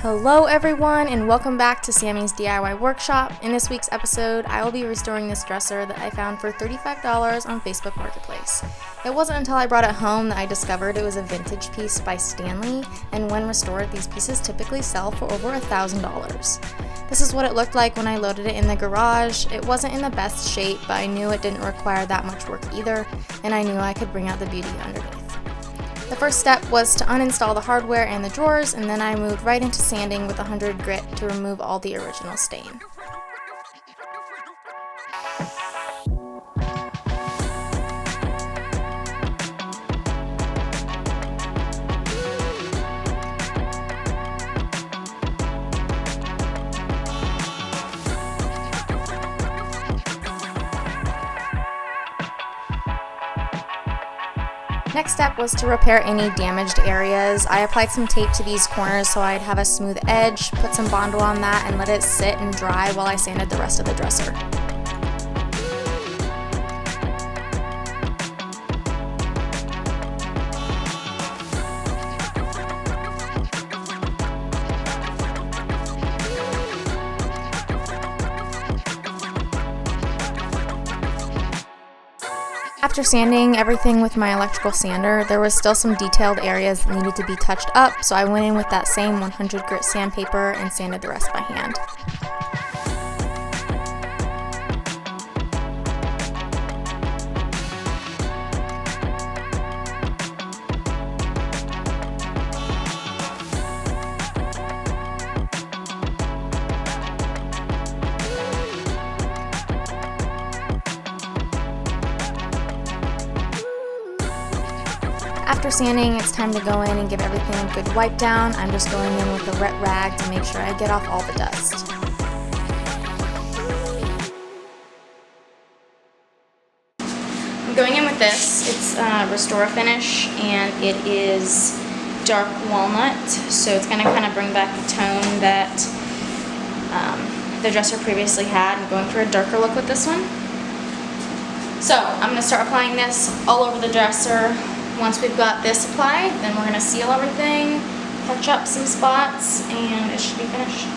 Hello everyone and welcome back to Sammy's DIY Workshop. In this week's episode, I will be restoring this dresser that I found for $35 on Facebook Marketplace. It wasn't until I brought it home that I discovered it was a vintage piece by Stanley, and when restored, these pieces typically sell for over $1,000. This is what it looked like when I loaded it in the garage. It wasn't in the best shape, but I knew it didn't require that much work either, and I knew I could bring out the beauty underneath. The first step was to uninstall the hardware and the drawers, and then I moved right into sanding with 100 grit to remove all the original stain. Next step was to repair any damaged areas. I applied some tape to these corners so I'd have a smooth edge, put some Bondo on that, and let it sit and dry while I sanded the rest of the dresser. After sanding everything with my electrical sander, there was still some detailed areas that needed to be touched up, so I went in with that same 100 grit sandpaper and sanded the rest by hand. After sanding, it's time to go in and give everything a good wipe down. I'm just going in with a wet rag to make sure I get off all the dust. I'm going in with this. It's Restore Finish, and it is dark walnut, so it's going to kind of bring back the tone that the dresser previously had. I'm going for a darker look with this one. So I'm going to start applying this all over the dresser. Once we've got this applied, then we're going to seal everything, touch up some spots, and it should be finished.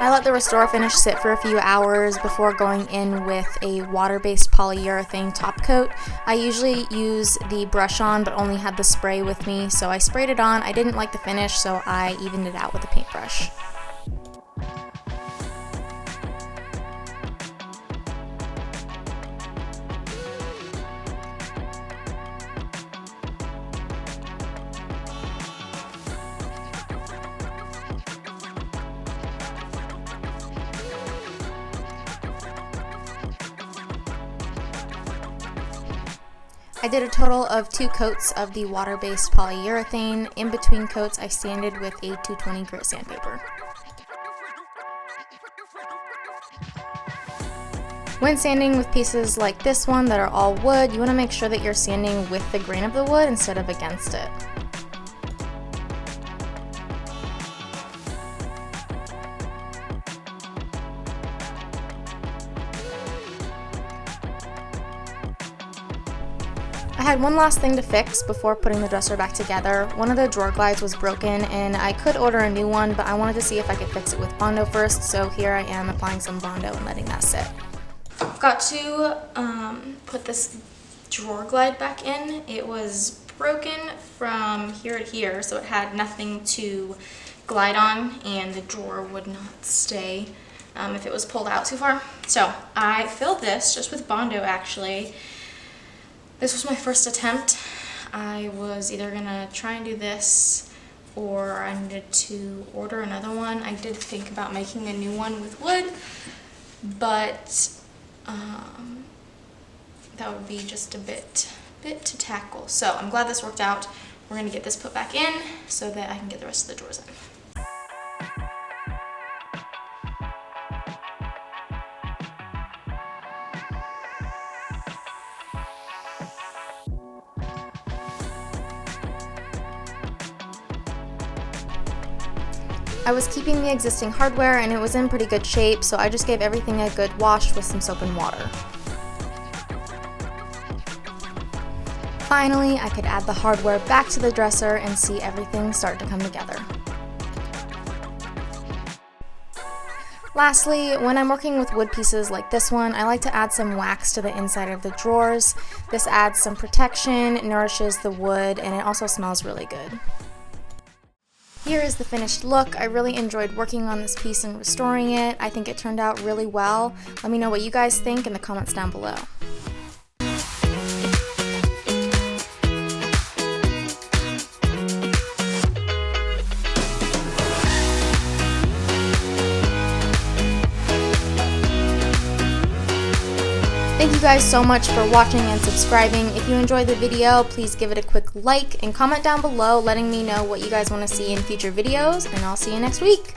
I let the Restore Finish sit for a few hours before going in with a water-based polyurethane top coat. I usually use the brush on but only had the spray with me, so I sprayed it on. I didn't like the finish, so I evened it out with a paintbrush. I did a total of 2 coats of the water-based polyurethane. In between coats, I sanded with a 220 grit sandpaper. When sanding with pieces like this one that are all wood, you want to make sure that you're sanding with the grain of the wood instead of against it. I had one last thing to fix before putting the dresser back together. One of the drawer glides was broken and I could order a new one, but I wanted to see if I could fix it with Bondo first, so here I am applying some Bondo and letting that sit. Got to put this drawer glide back in. It was broken from here to here, so it had nothing to glide on and the drawer would not stay if it was pulled out too far. So I filled this just with Bondo actually. This was my first attempt. I was either gonna try and do this or I needed to order another one. I did think about making a new one with wood, but that would be just a bit to tackle. So I'm glad this worked out we're gonna get this put back in so that I can get the rest of the drawers in. I was keeping the existing hardware and it was in pretty good shape, so I just gave everything a good wash with some soap and water. Finally, I could add the hardware back to the dresser and see everything start to come together. Lastly, when I'm working with wood pieces like this one, I like to add some wax to the inside of the drawers. This adds some protection, nourishes the wood, and it also smells really good. Here is the finished look. I really enjoyed working on this piece and restoring it. I think it turned out really well. Let me know what you guys think in the comments down below. Thank you guys so much for watching and subscribing. If you enjoyed the video, please give it a quick like and comment down below letting me know what you guys want to see in future videos, and I'll see you next week.